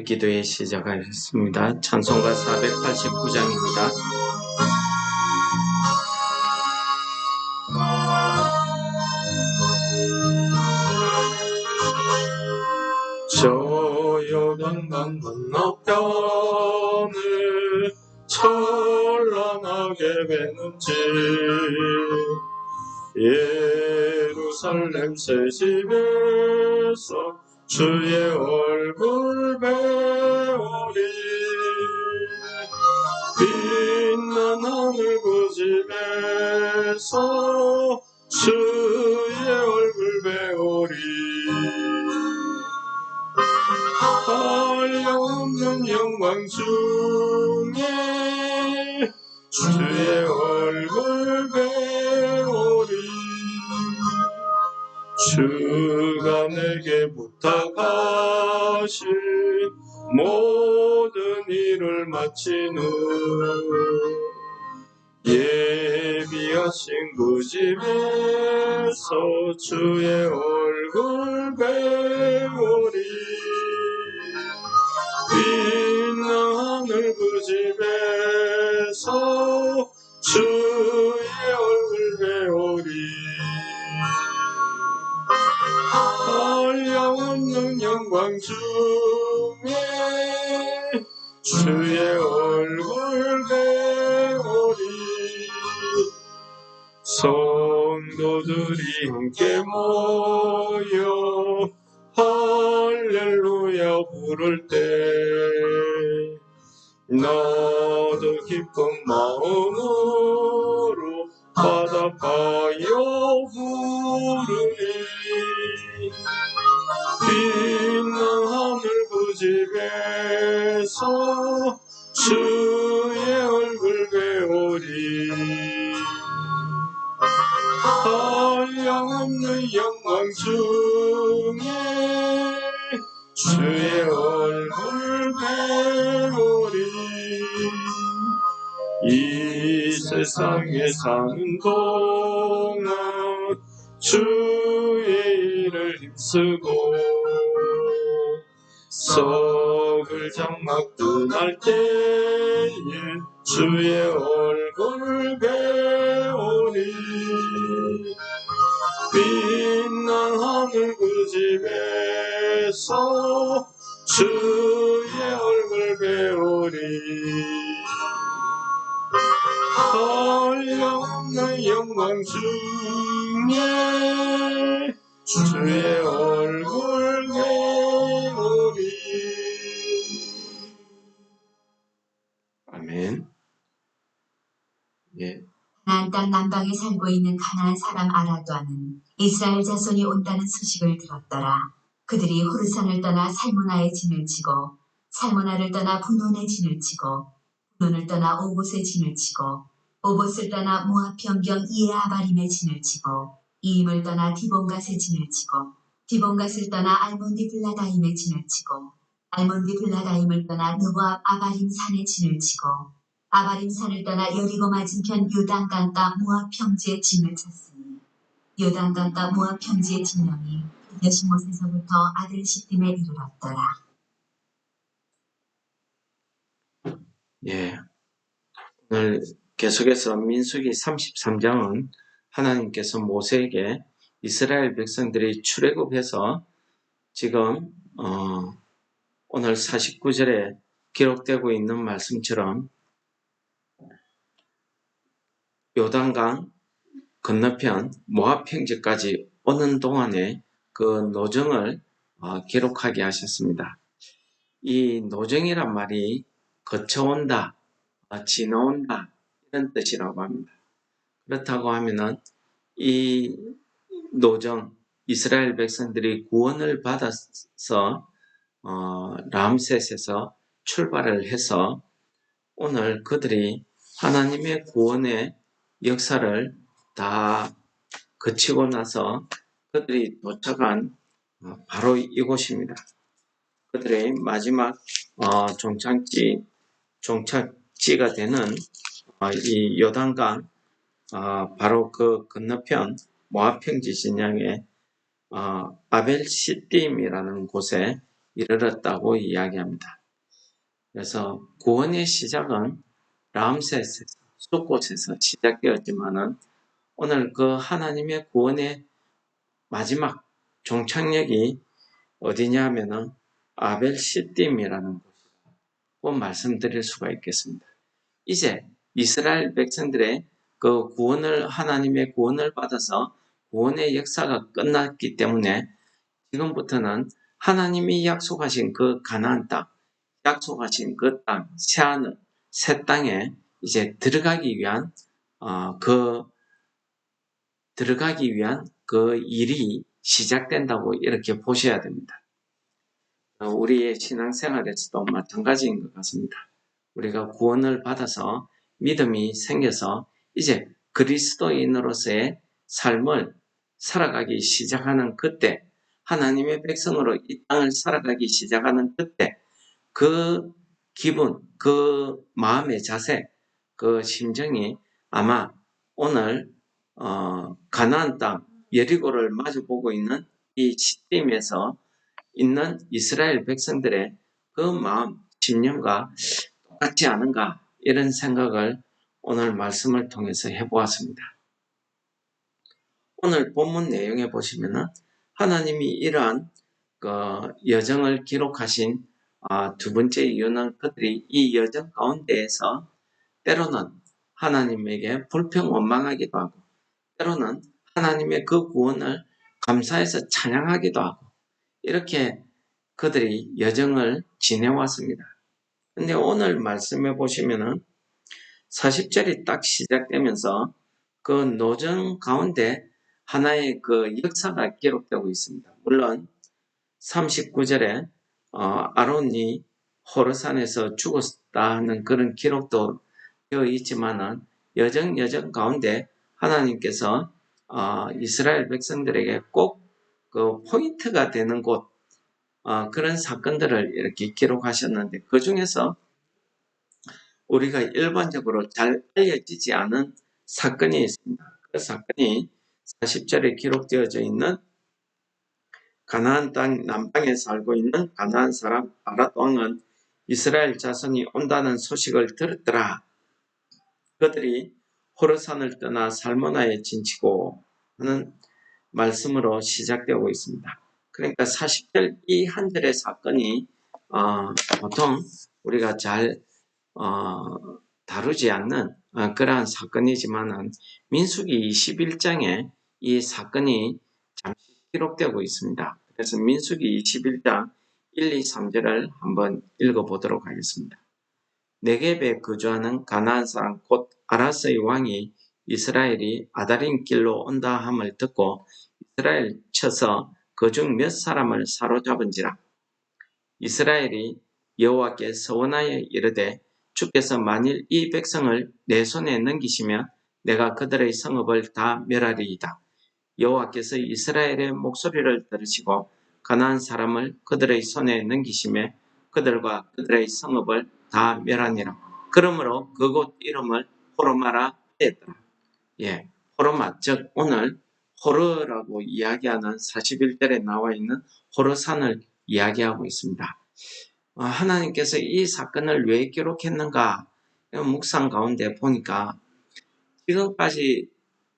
기도회 시작하겠습니다. 찬송가 489장입니다. 저 요단강 건너편을 찬란하게 뱉는지 예루살렘 새 집에서 주의 얼굴 배우리 빛난 하늘 그 집에서 주의 얼굴 배우리 한량없는 영광 중에 주의 얼굴 배우리 주가 내게 부탁하신 모든 일을 마친 후 예비하신 그 집에서 주의 얼굴 배우리 빛난 하늘 그 집에서 주의 얼굴 배우리 한량없는 영광 중에 주의 얼굴 배우리 성도들이 함께 모여 할렐루야 부를 때 나도 기쁜 마음으로 바닷가여 부르리 빛난 하늘 그 집에서 주의 얼굴 배우리 한량없는 영광 중에 주의 얼굴 배우리 이 세상에 사는 동안 주의 일을 힘쓰고 썩을 장막 떠날 때에 주의 얼굴 배우리 빛난 하늘 그 집에서 주의 얼굴 배우리 한량없는 영광 중에 주의 얼굴 배우리 아멘. 예. 가나안 땅 남방에 살고 있는 가나안 사람 아라도아는 이스라엘 자손이 온다는 소식을 들었더라. 그들이 호르산을 떠나 살무나에 진을 치고 살무나를 떠나 분온에 진을 치고 분온을 떠나 오봇에 진을 치고 오봇을 떠나 모압 변경 이에아바림에 진을 치고 이임을 떠나 디본갓에 진을 치고 디본갓을 떠나 알몬디블라다임에 진을 치고 알몬디블라다임을 떠나 느보압 아바림 산에 진을 치고 아바림 산을 떠나 여리고 맞은편 요단강가 모압 평지에 진을 쳤으니 요단강가 모압 평지의 진영이 여시못에서부터 아들 시딤에 이르렀더라. 예. 오늘 계속해서 민수기 33장은 하나님께서 모세에게 이스라엘 백성들이 출애굽해서 지금 오늘 49절에 기록되고 있는 말씀처럼 요단강 건너편 모압 평지까지 오는 동안에 그 노정을 기록하게 하셨습니다. 이 노정이란 말이 거쳐온다, 지나온다 이런 뜻이라고 합니다. 그렇다고 하면은 이 노정 이스라엘 백성들이 구원을 받아서 람셋에서 출발을 해서 오늘 그들이 하나님의 구원의 역사를 다 거치고 나서 그들이 도착한 바로 이곳입니다. 그들의 마지막 종착지가 되는 이 요단강 바로 그 건너편 모압 평지 진영의 아벨시딤이라는 곳에 이르렀다고 이야기합니다. 그래서 구원의 시작은 람세스에서, 숫곳에서 시작되었지만은 오늘 그 하나님의 구원의 마지막 종착역이 어디냐 하면은 아벨 시딤이라는 곳이라고 말씀드릴 수가 있겠습니다. 이제 이스라엘 백성들의 그 구원을, 하나님의 구원을 받아서 구원의 역사가 끝났기 때문에 지금부터는 하나님이 약속하신 그 가나안 땅, 약속하신 그 땅, 새하늘, 새 땅에 이제 들어가기 위한 그 일이 시작된다고 이렇게 보셔야 됩니다. 우리의 신앙생활에서도 마찬가지인 것 같습니다. 우리가 구원을 받아서 믿음이 생겨서 이제 그리스도인으로서의 삶을 살아가기 시작하는 그때, 하나님의 백성으로 이 땅을 살아가기 시작하는 그때, 그 기분, 그 마음의 자세, 그 심정이 아마 오늘 가나안 땅 여리고를 마주보고 있는 이 시딤에서 있는 이스라엘 백성들의 그 마음, 심령과 똑같지 않은가, 이런 생각을 오늘 말씀을 통해서 해보았습니다. 오늘 본문 내용에 보시면은 하나님이 이러한 그 여정을 기록하신 두 번째 이유는 그들이 이 여정 가운데에서 때로는 하나님에게 불평원망하기도 하고, 때로는 하나님의 그 구원을 감사해서 찬양하기도 하고, 이렇게 그들이 여정을 지내왔습니다. 근데 오늘 말씀해 보시면은 40절이 딱 시작되면서 그 노정 가운데 하나의 그 역사가 기록되고 있습니다. 물론 39절에 아론이 호르산에서 죽었다는 그런 기록도 되어 있지만은 여정 가운데 하나님께서 이스라엘 백성들에게 꼭 그 포인트가 되는 곳, 그런 사건들을 이렇게 기록하셨는데, 그 중에서 우리가 일반적으로 잘 알려지지 않은 사건이 있습니다. 그 사건이 40절에 기록되어져 있는 가나안 땅 남방에 살고 있는 가나안 사람 아랏 왕은 이스라엘 자손이 온다는 소식을 들었더라. 그들이 호르산을 떠나 살모나에 진치고 하는 말씀으로 시작되고 있습니다. 그러니까 40절 이 한 절의 사건이 보통 우리가 잘 다루지 않는 그러한 사건이지만은 민수기 21장에 이 사건이 잠시 기록되고 있습니다. 그래서 민수기 21장 1, 2, 3절을 한번 읽어보도록 하겠습니다. 네겝에 거주하는 가나안 사람 곧 아라스의 왕이 이스라엘이 아다림 길로 온다 함을 듣고 이스라엘 쳐서 그중 몇 사람을 사로잡은지라. 이스라엘이 여호와께 서원하여 이르되 주께서 만일 이 백성을 내 손에 넘기시면 내가 그들의 성읍을 다 멸하리이다. 여호와께서 이스라엘의 목소리를 들으시고 가나안 사람을 그들의 손에 넘기시매 그들과 그들의 성읍을 다 멸하니라. 그러므로 그곳 이름을 호르마라 했더라. 호르마, 즉 오늘 호르라고 이야기하는 41절에 나와 있는 호르산을 이야기하고 있습니다. 하나님께서 이 사건을 왜 기록했는가? 묵상 가운데 보니까 지금까지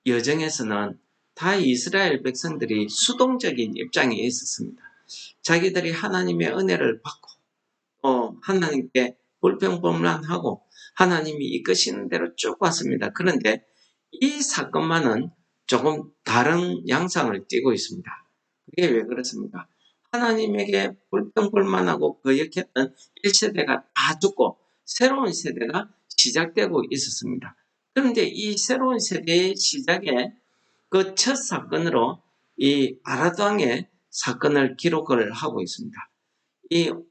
여정에서는 다 이스라엘 백성들이 수동적인 입장에 있었습니다. 자기들이 하나님의 은혜를 받고 하나님께 불평불만하고 하나님이 이끄시는 대로 쭉 왔습니다. 그런데 이 사건만은 조금 다른 양상을 띠고 있습니다. 그게 왜 그렇습니까? 하나님에게 불평불만하고 거역했던 1세대가 다 죽고 새로운 세대가 시작되고 있었습니다. 그런데 이 새로운 세대의 시작에 그 첫 사건으로 이 아랏 왕의 사건을 기록을 하고 있습니다.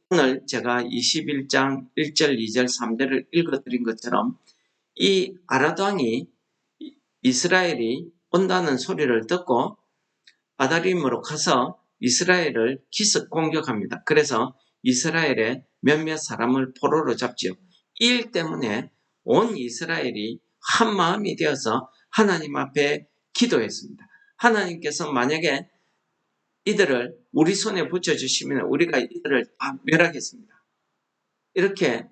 오늘 제가 21장 1절, 2절, 3절을 읽어드린 것처럼 이 아랏 왕이 이스라엘이 온다는 소리를 듣고 아다림으로 가서 이스라엘을 기습 공격합니다. 그래서 이스라엘의 몇몇 사람을 포로로 잡지요. 이 일 때문에 온 이스라엘이 한 마음이 되어서 하나님 앞에 기도했습니다. 하나님께서 만약에 이들을 우리 손에 붙여주시면 우리가 이들을 다 멸하겠습니다. 이렇게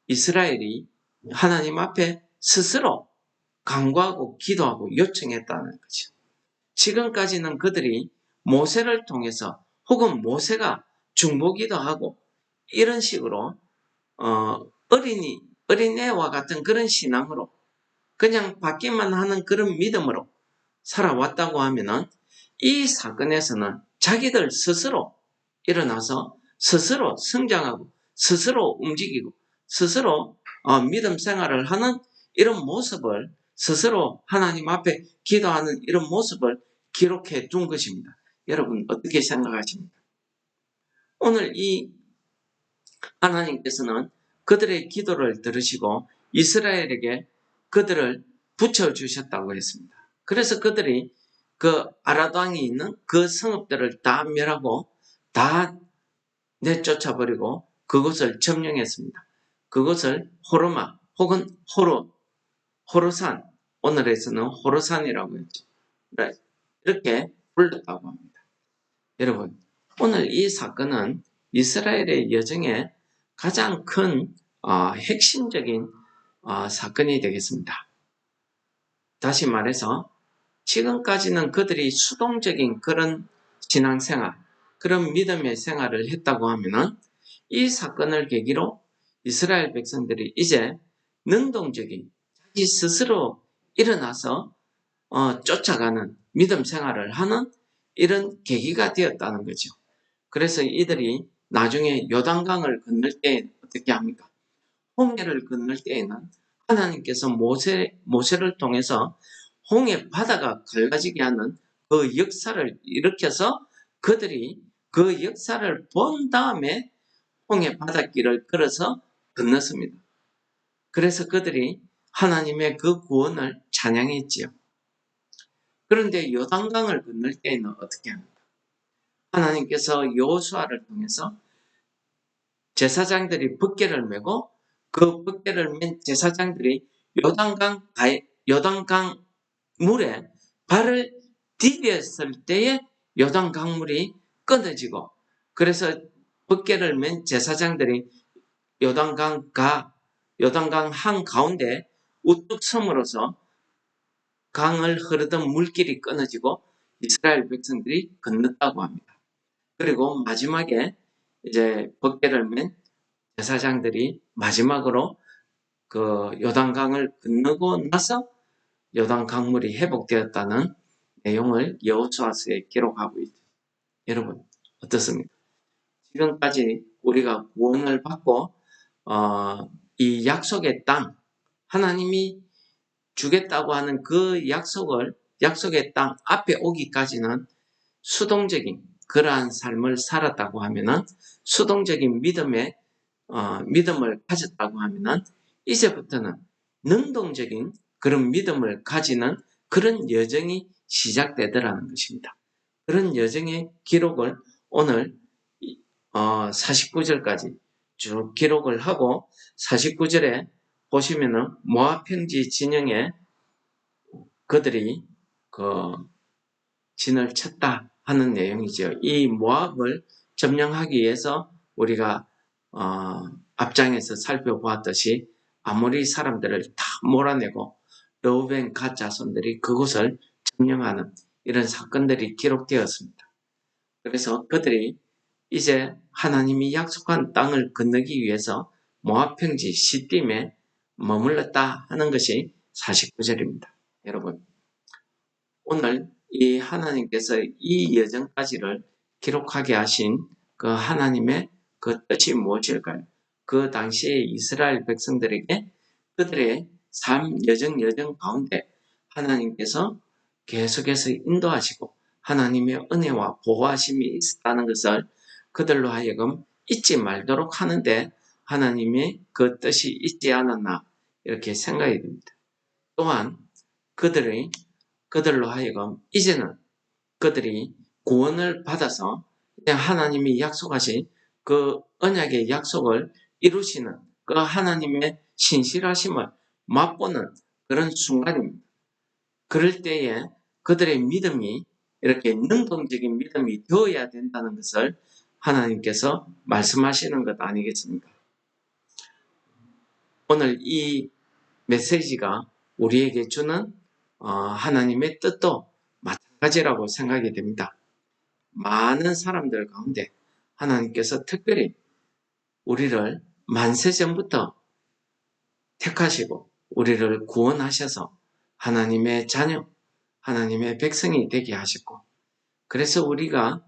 이스라엘이 하나님 앞에 스스로 간구하고 기도하고 요청했다는 거죠. 지금까지는 그들이 모세를 통해서 혹은 모세가 중보기도 하고 이런 식으로 어린애와 같은 그런 신앙으로 그냥 받기만 하는 그런 믿음으로 살아왔다고 하면은 이 사건에서는 자기들 스스로 일어나서 스스로 성장하고 스스로 움직이고 스스로 믿음 생활을 하는 이런 모습을 스스로 하나님 앞에 기도하는 이런 모습을 기록해 둔 것입니다. 여러분 어떻게 생각하십니까? 오늘 이 하나님께서는 그들의 기도를 들으시고 이스라엘에게 그들을 붙여주셨다고 했습니다. 그래서 그들이 그 아라당이 있는 그 성읍들을 다 멸하고 다 내쫓아버리고 그곳을 점령했습니다. 그곳을 호르마 혹은 호르산, 오늘에서는 호르산이라고 했죠. 이렇게 불렀다고 합니다. 여러분, 오늘 이 사건은 이스라엘의 여정의 가장 큰 핵심적인 사건이 되겠습니다. 다시 말해서 지금까지는 그들이 수동적인 그런 신앙생활, 그런 믿음의 생활을 했다고 하면은 이 사건을 계기로 이스라엘 백성들이 이제 능동적인 자기 스스로 일어나서 쫓아가는 믿음 생활을 하는 이런 계기가 되었다는 거죠. 그래서 이들이 나중에 요단강을 건널 때 어떻게 합니까? 홍해를 건널 때에는 하나님께서 모세를 통해서 홍해 바다가 갈라지게 하는 그 역사를 일으켜서 그들이 그 역사를 본 다음에 홍해 바닷길을 걸어서 건넜습니다. 그래서 그들이 하나님의 그 구원을 찬양했지요. 그런데 요단강을 건널 때에는 어떻게 합니까? 하나님께서 여호수아를 통해서 제사장들이 봇개를 메고 그 봇개를 맨 제사장들이 요단강 물에 발을 디뎠을 때에 요단강물이 끊어지고 그래서 봇개를 맨 제사장들이 요단강 한가운데 우뚝 섬으로서 강을 흐르던 물길이 끊어지고 이스라엘 백성들이 건넜다고 합니다. 그리고 마지막에 이제 봇개를 맨 제사장들이 마지막으로 그 요단강을 건너고 나서 요단 강물이 회복되었다는 내용을 여호수아서에 기록하고 있죠. 여러분 어떻습니까? 지금까지 우리가 구원을 받고 이 약속의 땅 하나님이 주겠다고 하는 그 약속의 땅 앞에 오기까지는 수동적인 그러한 삶을 살았다고 하면은 수동적인 믿음을 가졌다고 하면은 이제부터는 능동적인 그런 믿음을 가지는 그런 여정이 시작되더라는 것입니다. 그런 여정의 기록을 오늘 49절까지 쭉 기록을 하고 49절에 보시면은 모압 평지 진영에 그들이 그 진을 쳤다 하는 내용이죠. 이 모압을 점령하기 위해서 우리가 앞장에서 살펴보았듯이 아모리 사람들을 다 몰아내고 르우벤 갓 자손들이 그곳을 점령하는 이런 사건들이 기록되었습니다. 그래서 그들이 이제 하나님이 약속한 땅을 건너기 위해서 모압 평지 시딤에 머물렀다 하는 것이 49절입니다. 여러분 오늘 이 하나님께서 이 여정까지를 기록하게 하신 그 하나님의 그 뜻이 무엇일까요? 그 당시에 이스라엘 백성들에게 그들의 삶 여정 가운데 하나님께서 계속해서 인도하시고 하나님의 은혜와 보호하심이 있었다는 것을 그들로 하여금 잊지 말도록 하는데 하나님의 그 뜻이 있지 않았나 이렇게 생각이 듭니다. 또한 그들로 하여금 이제는 그들이 구원을 받아서 하나님이 약속하신 그 언약의 약속을 이루시는 그 하나님의 신실하심을 맛보는 그런 순간입니다. 그럴 때에 그들의 믿음이 이렇게 능동적인 믿음이 되어야 된다는 것을 하나님께서 말씀하시는 것 아니겠습니까? 오늘 이 메시지가 우리에게 주는 하나님의 뜻도 마찬가지라고 생각이 됩니다. 많은 사람들 가운데 하나님께서 특별히 우리를 만세전부터 택하시고 우리를 구원하셔서 하나님의 자녀, 하나님의 백성이 되게 하셨고, 그래서 우리가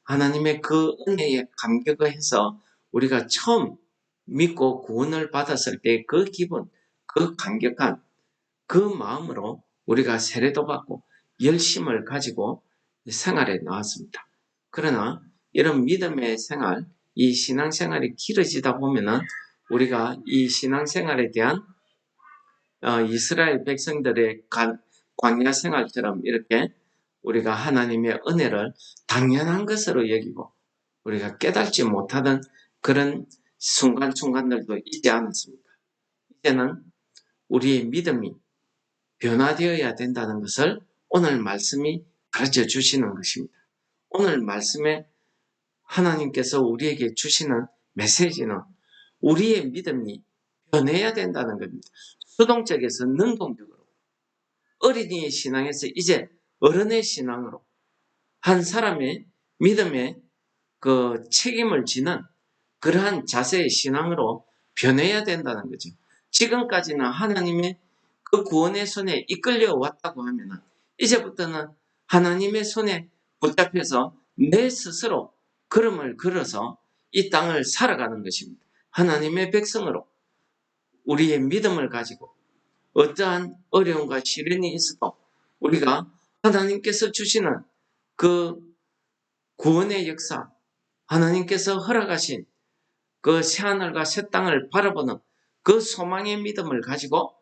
하나님의 그 은혜에 감격을 해서 우리가 처음 믿고 구원을 받았을 때 그 기분, 그 감격한 그 마음으로 우리가 세례도 받고 열심을 가지고 생활에 나왔습니다. 그러나 이런 믿음의 생활, 이 신앙생활이 길어지다 보면은 우리가 이 신앙생활에 대한 이스라엘 백성들의 광야 생활처럼 이렇게 우리가 하나님의 은혜를 당연한 것으로 여기고 우리가 깨닫지 못하던 그런 순간순간들도 있지 않았습니까? 이제는 우리의 믿음이 변화되어야 된다는 것을 오늘 말씀이 가르쳐 주시는 것입니다. 오늘 말씀에 하나님께서 우리에게 주시는 메시지는 우리의 믿음이 변해야 된다는 겁니다. 수동적에서 능동적으로, 어린이의 신앙에서 이제 어른의 신앙으로, 한 사람의 믿음에 그 책임을 지는 그러한 자세의 신앙으로 변해야 된다는 거죠. 지금까지는 하나님의 그 구원의 손에 이끌려 왔다고 하면은 이제부터는 하나님의 손에 붙잡혀서 내 스스로 걸음을 걸어서 이 땅을 살아가는 것입니다. 하나님의 백성으로 우리의 믿음을 가지고 어떠한 어려움과 시련이 있어도 우리가 하나님께서 주시는 그 구원의 역사, 하나님께서 허락하신 그 새하늘과 새 땅을 바라보는 그 소망의 믿음을 가지고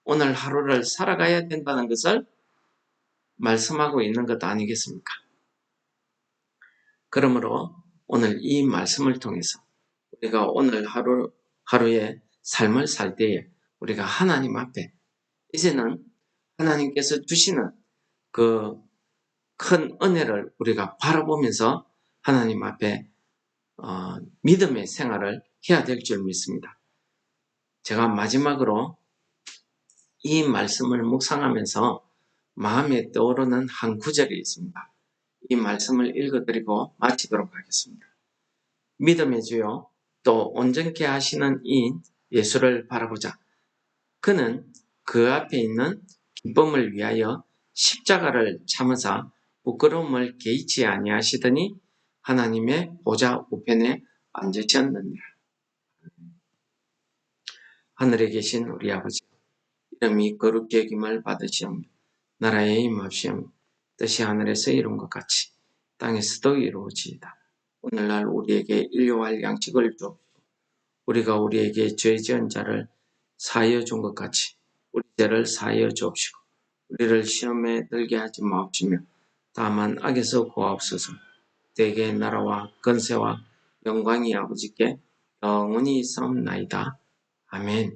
오늘 하루를 살아가야 된다는 것을 말씀하고 있는 것 아니겠습니까? 그러므로 오늘 이 말씀을 통해서 우리가 오늘 하루의 삶을 살 때에 우리가 하나님 앞에 이제는 하나님께서 주시는 그 큰 은혜를 우리가 바라보면서 하나님 앞에 믿음의 생활을 해야 될 줄 믿습니다. 제가 마지막으로 이 말씀을 묵상하면서 마음에 떠오르는 한 구절이 있습니다. 이 말씀을 읽어드리고 마치도록 하겠습니다. 믿음의 주요 또 온전케 하시는 이인 예수를 바라보자. 그는 그 앞에 있는 기쁨을 위하여 십자가를 참으사 부끄러움을 개의치 아니하시더니 하나님의 보좌 우편에 앉으셨느니라. 하늘에 계신 우리 아버지, 이름이 거룩히 여김을 받으시오며 나라의 임합시오며 뜻이 하늘에서 이룬 것 같이 땅에서도 이루어지이다. 오늘날 우리에게 일용할 양식을 주옵시고 우리가 우리에게 죄 지은 자를 사하여 준 것 같이 우리 죄를 사하여 주옵시고 우리를 시험에 들게 하지 마옵시며 다만 악에서 구하옵소서. 대개의 나라와 권세와 영광이 아버지께 영원히 있사옵나이다. 아멘.